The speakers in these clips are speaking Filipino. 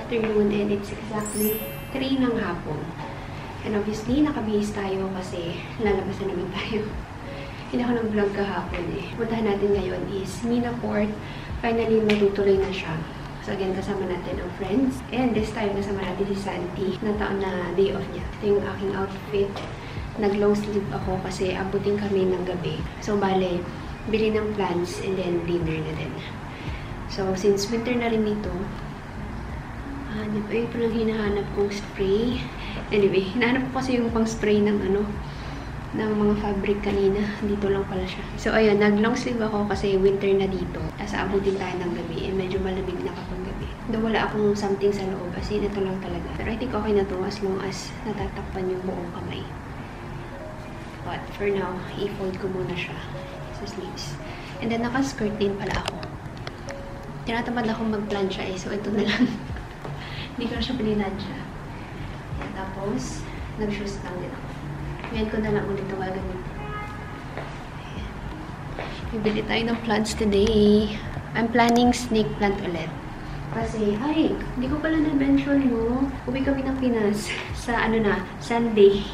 afternoon and it's exactly 3 ng hapon. And obviously, nakabihis tayo kasi lalabas na naman tayo. Hindi ako nag-vlog kahapon eh. Puntahan natin ngayon is Mina Port. Finally, matutuloy na siya. So again, kasama natin ang friends. And this time, kasama natin si Santi na taon na day off niya. Ito yung aking outfit. Nag-long sleeve ako kasi abutin kami ng gabi. So bale, bili ng plants and then dinner na din. So since winter na rin dito, ito lang hinahanap kong spray. Anyway, hinahanap ko kasi yung pang spray ng ng mga fabric kanina. Dito lang pala siya. So ayun, nag-long sleeve ako kasi winter na dito. Tapos abutin tayo ng gabi. And medyo malamig na kapag gabi. Though wala akong something sa loob. Kasi ito lang talaga. Pero I think okay na to as long as natatakpan yung buong kamay. But for now, i-fold ko muna siya sa sleeves. And then naka-skirt din pala ako. Tinatamad akong mag-plancha eh. So ito na lang. Hindi ko na siya pinilansya. Tapos, nag-shoes lang din ako. Ngayon ko na lang ulit ito gagawin. Bibili tayo ng plants today. I'm planning snake plant ulit. Kasi, ay, hindi ko pala na-mention mo. Uwi kami ng Pinas sa, Sunday.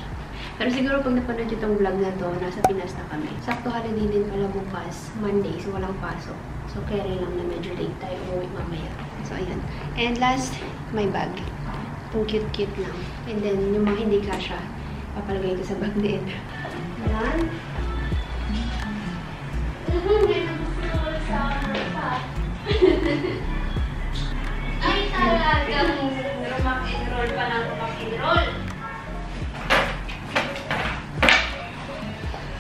Pero siguro pag napanood itong vlog na to, nasa Pinas na kami. Sakto holiday din pala bukas, Monday, so walang pasok. So, carry lang na medyo late tayo umuwi mamaya. So, ayan. And last, my bag. Itong cute-cute lang. And then, yung mga hindi kasha, papalagay ko sa bag din. Ayan. Ay, talagang rumak-and-roll pa lang rumak-and-roll.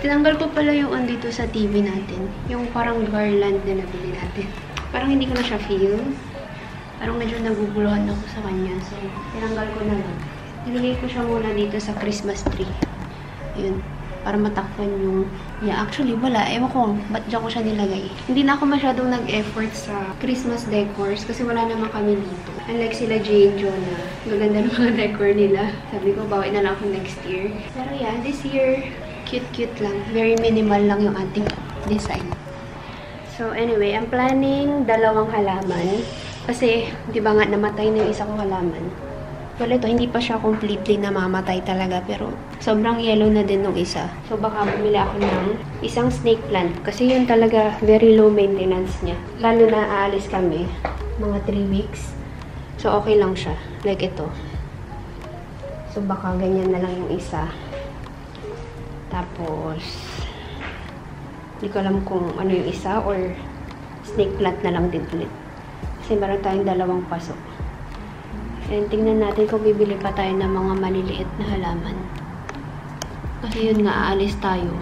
Tinanggal ko pala yung andito sa TV natin. Yung parang garland na nabili natin. Parang hindi ko na siya feel. Parang medyo naguguluhan ako sa kanya. So, tinanggal ko na lang. Nilagay ko siya muna dito sa Christmas tree. Yun. Para matakpan yung... Yeah, actually, wala. Ewan ko, ba't dyan ko siya nilagay? Hindi na ako masyadong nag-effort sa Christmas decors kasi wala naman kami dito. Unlike sila Jane, Jonah. Gaganda ng mga decor nila. Sabi ko, bawi na lang ako next year. Pero yeah, this year... Cute-cute lang. Very minimal lang yung ating design. So, anyway, I'm planning 2 halaman. Kasi, di ba nga, namatay na yung isa kong halaman. Well, ito, hindi pa siya completely namamatay talaga. Pero, sobrang yellow na din nung isa. So, baka bumili ako ng isang snake plant. Kasi yun talaga, very low maintenance niya. Lalo na aalis kami. Mga 3 weeks. So, okay lang siya. Like ito. So, baka ganyan na lang yung isa. Tapos, hindi ko alam kung ano yung isa or snake plant na lang din ulit. Kasi meron tayong 2 pasok. And tingnan natin kung bibili pa tayo ng mga maliliit na halaman. Kasi yun nga, aalis tayo.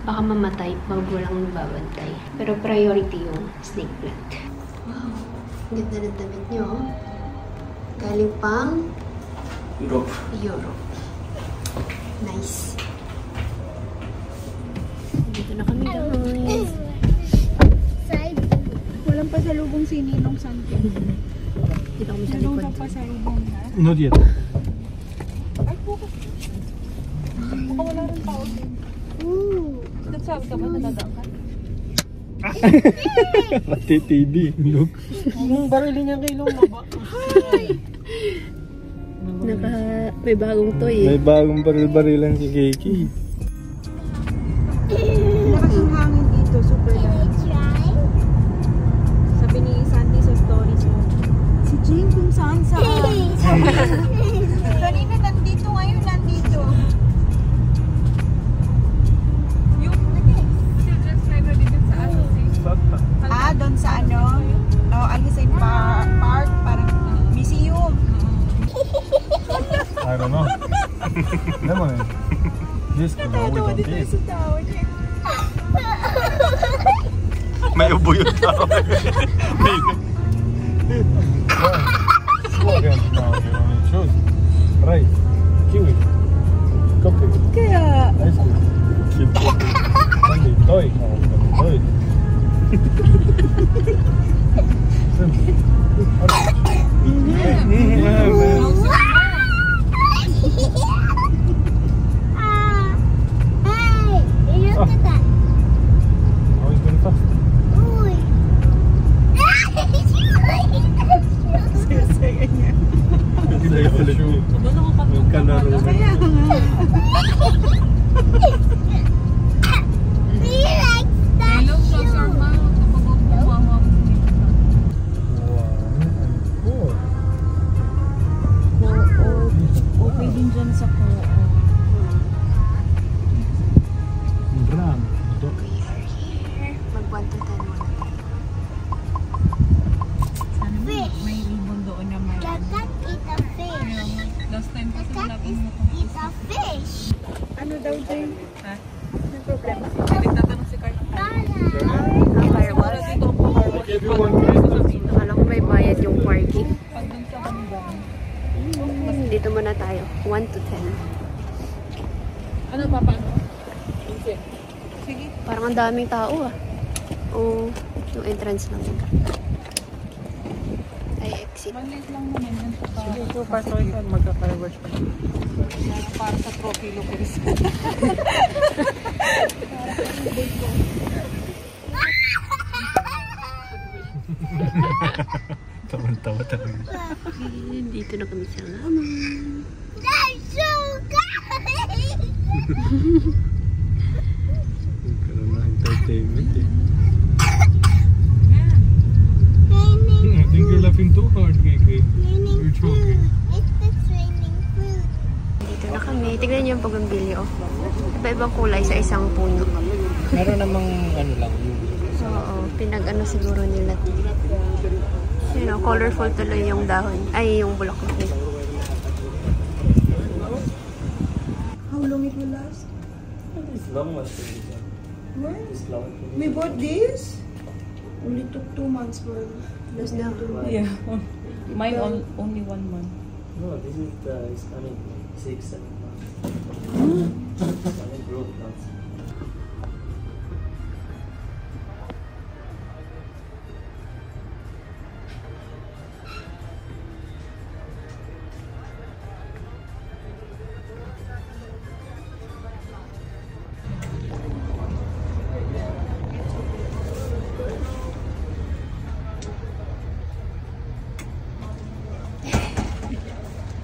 Baka mamatay pag walang babantay. Pero priority yung snake plant. Wow! Ganda ng damit nyo. Galing pang Europe. Nice. Dito na kami guys. Walang pasalubong si Ninong Santi. Dito kami sa likod. Walang pasalubong na? Not yet. Ay, bukas. Baka wala rin tao din. Nagsabi ka ba nadadaan ka? Pati TV. Look. Yung barili niya kay Long Maba. May bagong toy eh. May bagong baril-barilan si Kiki. Lakas yung hangin dito, super lakas. Sabi ni Sandy sa stories mo, si Jane kung saan. Kanina nandito, ngayon nandito. Yung children's library dito sa doon sa Alice Park, parang museum. I don't know. でもね、ディスクが多いからね。May ubo yung tao. Go again now. You only choose. Right. Kiwi. Coffee. Kaya... Ice cream. Keep coffee. Only toy. Toy. ano daw, Jane? Ha? May problema. Nagtatanong si Carl. Fireworks. Dito ang fireworks. Akala ko may bayad yung parking. Pag dun sa banda. Dito muna tayo. 1 to 10. Ano, papa? Sige. Parang ang daming tao ah. Oo. Yung entrance lang yun. Ay, exit. Maliit lang naman yun. Sige, ito, pasok ito. Magka-fireworks pa. Para sa trophy locals. Tawa-tawa talaga. Dito na kami sa laman. Nagkaroon na entertainment eh. I think you're laughing too hard, KK. You're choking. Dito na kami. Tignan niyo yung pagambili oh. Iba-ibang kulay sa isang puno. Meron namang ano lang. Oo. Pinag-ano siguro nila. You know, colorful tuloy yung dahon. Ay, yung bulaklak nila. How long it will last? It's long as When? It's long. We bought this? Only took 2 months for less than 2 months. Yeah. Mine only 1 month. No, this is it's coming 6-7 months. Coming growth months.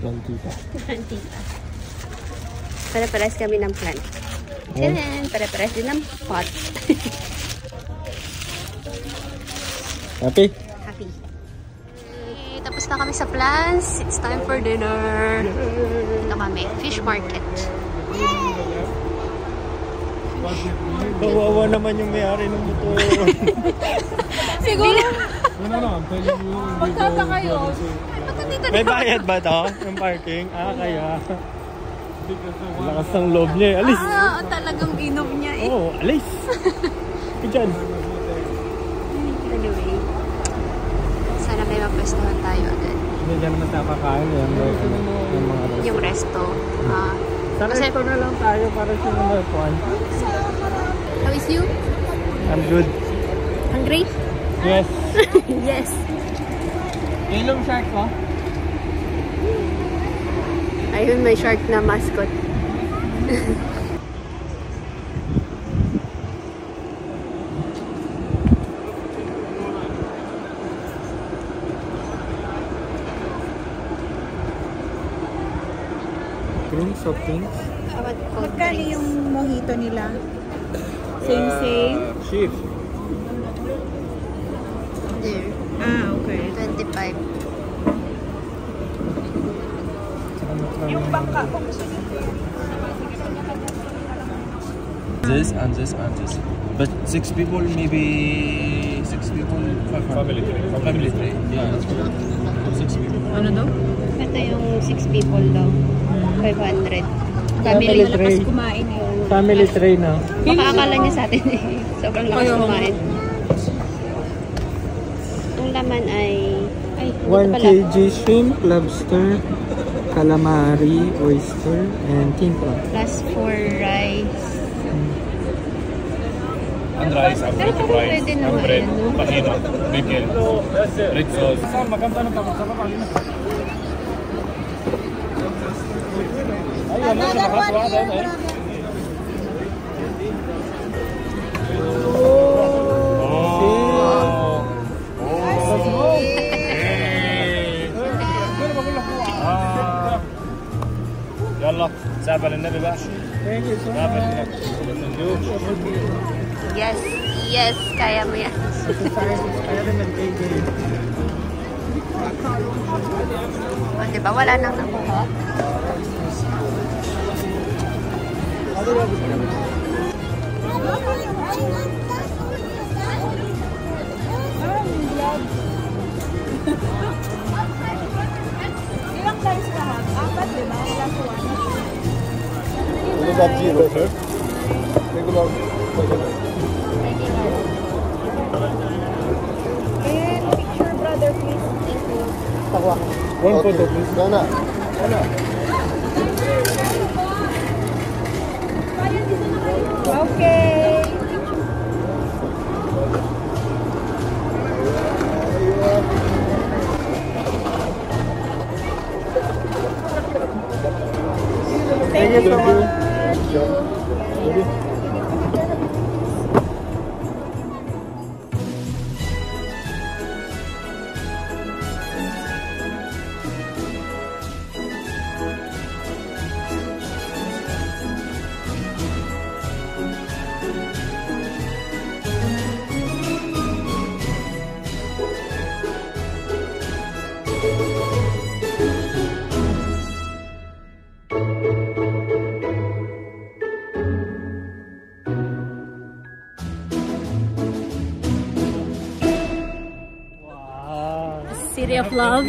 Plantita. Plantita. Pare-pares kami ng plant. Tiyan! Pare-pares din ng pot. Happy? Happy. Okay, tapos na kami sa plants. It's time for dinner. Ito kami. Fish market. Kawawa naman yung may-ari ng motor. Siguro, No, I'm telling you. magkata kayo. May bayad ba to? Yung parking? Kaya. Lakas ng loob niya eh. Alis! Talagang inom niya eh. Oo, alis! Diyan. Anyway, sana may mapwestuhan tayo agad. Hindi dyan naman nakakain yan. Yung mga Yung resto. Sana Kasi- ito na lang tayo para sa number 1. How is you? I'm good. Hungry? Yes. Yes. Ilong shark ko? Ayun, may shark na mascot. Drinks of things? Magkano yung mojito nila? Same? Shift. There. Okay. 25. Yung bangka, kung gusto niyo. This and this and this. But 6 people, maybe 6 people. Family tray. Family tray. Yeah. 6 people. Ano daw? Ito yung 6 people daw. 500. Family Family. tray. Kumain yun. Family tray na. Baka akala niya sa atin eh. Sobrang lakas kumain. Ang laman ay... Ay, dito 1 pala. kg shrimp, lobster, calamari, oyster, and timpa. Plus 4 rice. And rice, and Pero parang pwede naman bread, yan, no? panino, pickle, red sauce. Maganda na tapos sa kapalina. Ay, ano, nakakatuwa din eh. يلا سابع للنبي بقى. Thank you so سابع much. للنبي. Yes, yes, kaya mo yan. O, diba? Wala nang nakuha. Ilang times lahat? 4, 5? Last one. What is that zero, sir? Regular. And picture, brother, please. Thank you. One photo, please. Nana. Okay. Thank you so much. City of Love.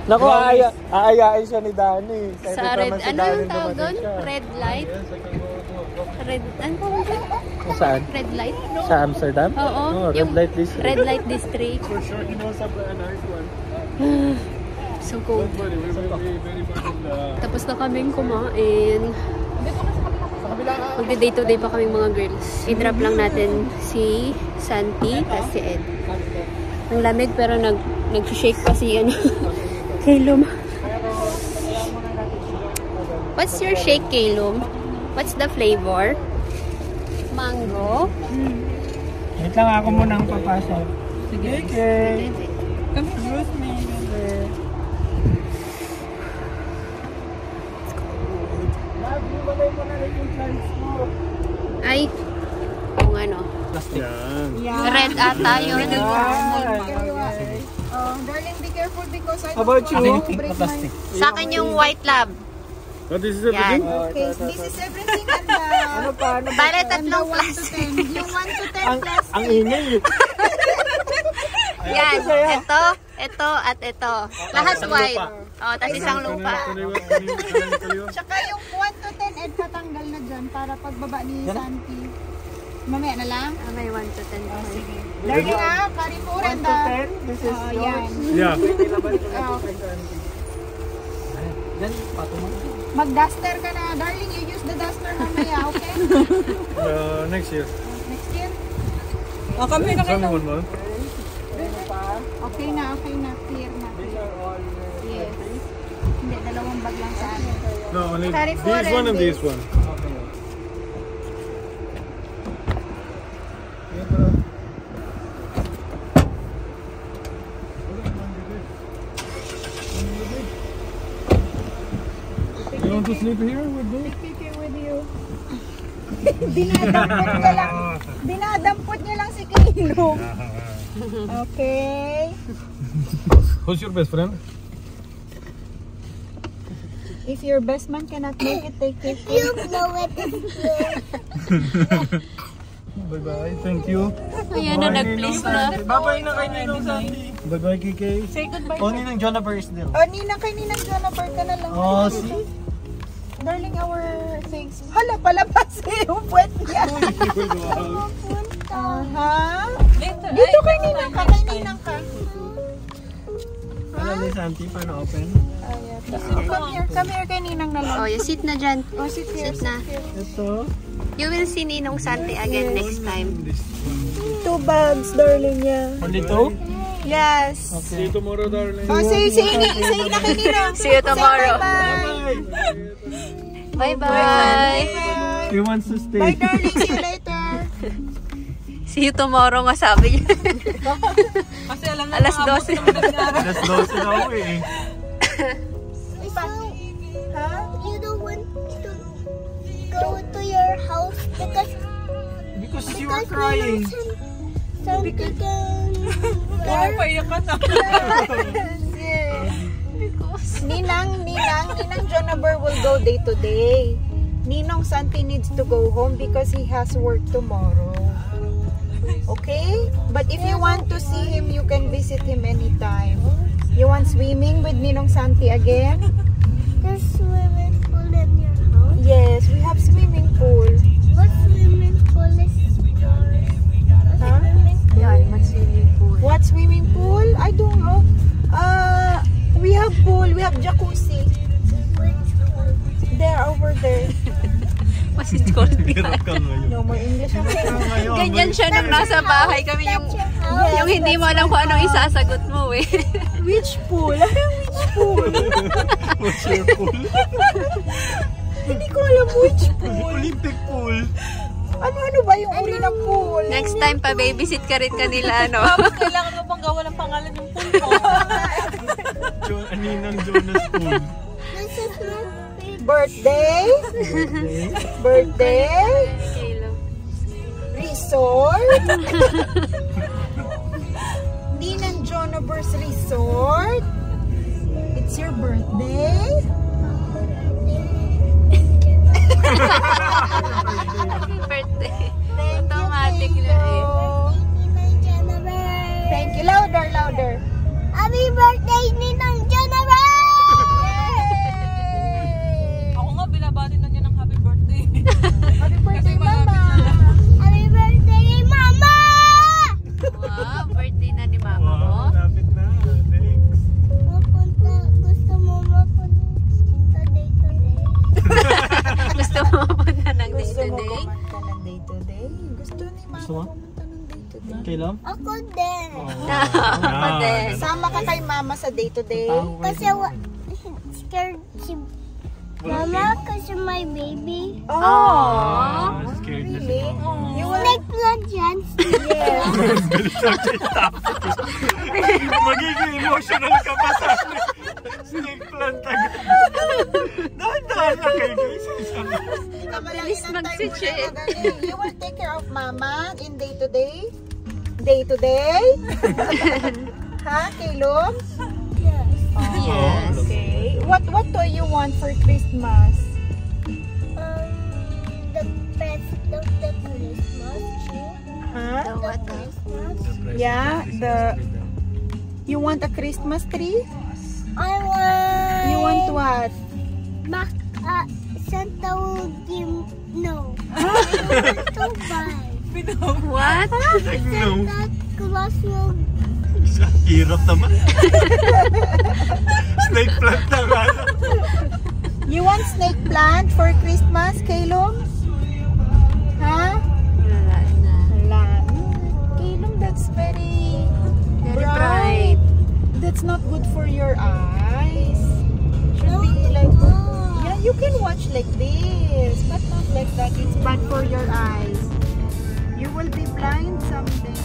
Naku, aayain siya ni Danny. Sa red, ano yung tawag doon? Red light? Red, ano tawag doon? Saan? Red light? Sa Amsterdam? Oo. Oh, red Yung light district. Red light district. For sure, he knows a nice one. So cool. Very fun. Tapos na kaming kumain. Magde-day to day pa kaming mga girls. I-drop lang natin si Santi at si Ed. Ang lamig pero nag-shake pa si ano. Kaylum. What's your shake, Kaylum? What's the flavor? Mango? Wait lang, ako muna ang papasok. Sige. Okay. Come with me. Ay, kung ano. Yan. Red ata yun. Darling, be careful because I How about don't you? want to break my... Sa akin yung white lab. But this is everything? Yan. Okay, this is everything and the... Bale, and the tatlong 1 to plastic. 10. Yung 1 to 10 plastic. Ang ingay. Yan. Ito, at ito. Lahat white. Oh, tas isang lupa. Tsaka yung 1 to 10, Ed, patanggal na dyan para pagbaba ni Santi. Mamaya na lang. Okay, 1 to 10. Sige. Darling carry po rin da. This is Yan. Yeah. Mag-duster ka na. Darling, you use the duster mamaya, okay? Next year. Next year? Oh, kami na kayo. Only 1 month. Okay na. Clear na. Yes. Hindi, dalawang bag lang sa amin. No, only Carry this forward one and and this one. You want to sleep here with me? Take it with you. Dinadampot niya lang si Kilo. Okay. Who's your best friend? If your best man cannot make it, take it. You know it is Bye-bye. Thank you. Ayan na, nag-please na. Bye-bye na kay Ninong Santi. Bye-bye, Kiki. Say goodbye. Oh, Ninong Jonapher is there. Oh, Ninang Jonapher ka na lang. Oh, see? Darling, our things. Hala, palabas yung puwet niya. Aha. Dito kay Ninang ka. Alam ni Santi, paano open? Come here kay Ninang na lang. Oh, you sit na dyan. Oh, sit here. Sit na. Ito. You will see Ninong Santi again next time. 2 bags, darling niya. Only 2? Yes. See you tomorrow, darling. Oh, say na kay Ninang. See you tomorrow. Bye. Bye-bye. He wants to stay. Bye, darling. See you later. See you tomorrow nga sabi niya. Kasi alam na Alas 12. Alas 12 na ako eh. Huh? You don't want to go to your house Because you are crying. Santi can Ay, paiyak ka na. Ninang Jonapher will go day to day. Ninong Santi needs to go home because he has work tomorrow. Okay? But if you want to see him, you can visit him anytime. You want swimming with Ninong Santi again? There's swimming pool in your house? Yes, we have swimming pool. What swimming pool is yours? Huh? Yan, may swimming pool. What swimming pool? I don't know. We have pool. We have jacuzzi. Which pool? There, over there. Mas it's cold Hirap ka ngayon. No more English. Ngayon, Ganyan siya nung nasa bahay kami yung hindi mo alam kung anong isasagot mo eh. Which pool? Which pool? What's your pool? Hindi ko alam which pool. Olympic pool. Ano ba yung uri ng pool? Next time pa babysit ka rin kanila ano. Tapos kailangan mo pang gawa ng pangalan yung pool mo. Ninang Jonas pool. This is my favorite. Birthday? Birthday? Resort? Ninang Jonaverse Resort? It's your birthday? Happy birthday. Thank Automatic you, na eh. Ninang January. Thank you. Louder, louder. Happy birthday, Ninang January! Ako nga, binabati na niya ng happy birthday. Happy birthday, Kasi malapit Mama. na. Happy birthday, Mama! Wow, birthday na ni mama mo. Wow, lapit na. Thanks. Gusto mo mapunta day to day? Gusto mo punta ng day Gusto to mo day? pumunta ng day to day? Gusto ni Mama Gusto mo? pumunta ng day to day. Kailan? Ako din. Ako din. Sama ka kay Mama sa day to day. Kasi scared si Mama kasi my baby. Oh, Scared na si really? Mama. You will Like blood yan. yes. Magiging emotional ka pa sa akin. Snake plant agad. Dahan-dahan lang kayo guys. Bilis mag-check. You will take care of Mama in day to day? Day to day? Ha, Caleb? Yes. Yes. Okay. What toy you want for Christmas? The best of the Christmas tree. Huh? The what? Christmas. Yeah, you want a Christmas tree? I want. You want what? Santa will give no. I want to buy. What? Santa Claus will. Hirap naman. Snake plant na nga. You want snake plant for Christmas, Caleb? Huh? Wala na. Wala. Caleb, that's very Very bright. That's not good for your eyes. Should be like, yeah, you can watch like this, but not like that. It's bad for your eyes. You will be blind someday.